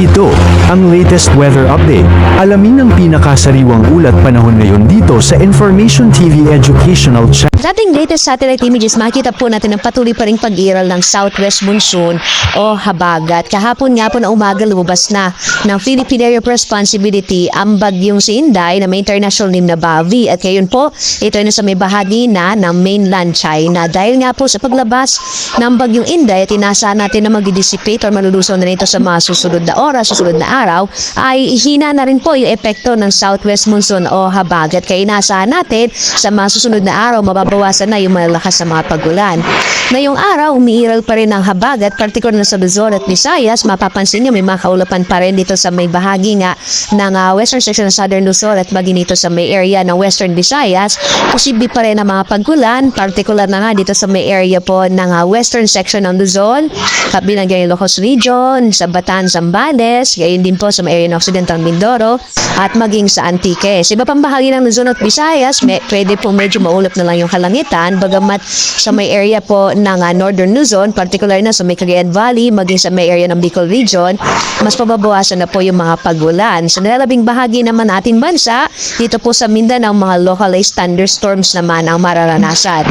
Ito ang latest weather update. Alamin ang pinakasariwang ulat panahon ngayon dito sa Information TV Educational Channel. Sa ating latest satellite images, makikita po natin ang patuloy pa ring pag-iral ng southwest monsoon o habagat. Kahapon nga po na umaga lumabas na ng Philippine Area of Responsibility ang bagyong si Inday na may international name na Bavi. At ngayon po, ito ay nasa may bahagi na ng mainland China. Dahil nga po sa paglabas ng bagyong Inday at inaasahan natin na mag-dissipate or malulusaw na nito sa mga susunod na oras, susunod na araw, ay hina na rin po yung epekto ng southwest monsoon o habagat. Kaya inaasahan natin sa mga susunod na araw, mababawasan na yung malalakas na mga pagulan. Ngayong araw, umiiral pa rin ang habagat, partikular na sa Luzon at Visayas. Mapapansin nyo, may mga kaulapan pa rin dito sa may bahagi nga ng western section ng Southern Luzon at maging dito sa may area ng Western Visayas. Posible pa rin ang mga pagulan, partikular na nga dito sa may area po ng western section ng Luzon, kabilang yung Ilocos Region, sa Bataan, Zambales, gayon din po sa may area ng Occidental Mindoro, at maging sa Antique. Sa iba pang bahagi ng Luzon at Visayas, pwede po medyo maulap na lang yung kalangitan, bagamat sa may area po ng Northern Luzon, particular na sa may Cagayan Valley, maging sa may area ng Bicol Region, mas pababawasan na po yung mga pagulan. Sa nalalabing bahagi naman ating bansa, dito po sa Mindanao, mga localized thunderstorms naman ang mararanasan.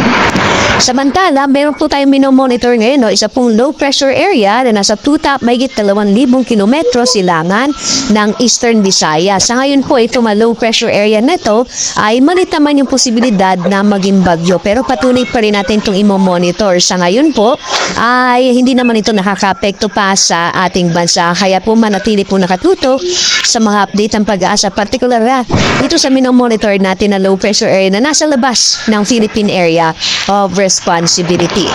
Samantala, meron po tayong minomonitor ngayon, no? Isa pong low pressure area na nasa mahigit 2,000 kilometro silangan ng Eastern Visayas. Sa ngayon po, ito low pressure area na ito ay malit naman yung posibilidad na maging bagyo. Pero patuloy pa rin natin itong imomonitor. Sa ngayon po, ay hindi naman ito nakaka-apekto pa sa ating bansa. Kaya po manatili po nakatutok sa mga update ng pag-asa. Particular na dito sa minomonitor natin na low pressure area na nasa labas ng Philippine Area of Responsibility.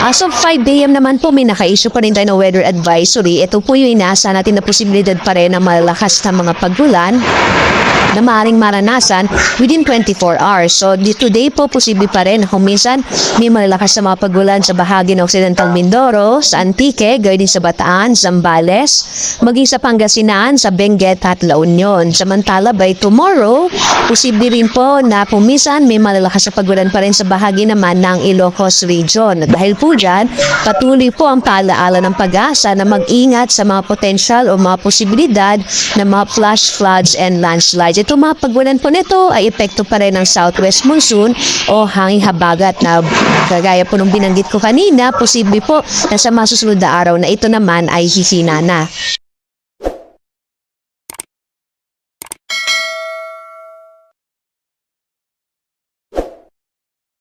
As of 5 AM naman po, may naka-issue pa rin tayo ng weather advisory. Ito po yung inaasa natin na posibilidad pa rin ng malalakas na mga pagulan na maaaring maranasan within 24 hours. So, today po, posible pa rin kung minsan may malalakas na mga pagulan sa bahagi ng Occidental Mindoro, sa Antique, gayon din sa Bataan, Zambales, maging sa Pangasinan, sa Benguet at La Union. Samantala, by tomorrow, posible rin po na kung minsan may malalakas na pagulan pa rin sa bahagi naman ng Ilocos Region. At dahil po dyan, patuloy po ang paalaala ng pag-asa na mag-ingat sa mga potential o mga posibilidad na mga flash floods and landslides. Ito mga pagulan po nito ay epekto pa rin ng southwest monsoon o hanging habagat na kagaya po nung binanggit ko kanina, posible po na sa masusunod na araw na ito naman ay hihina na.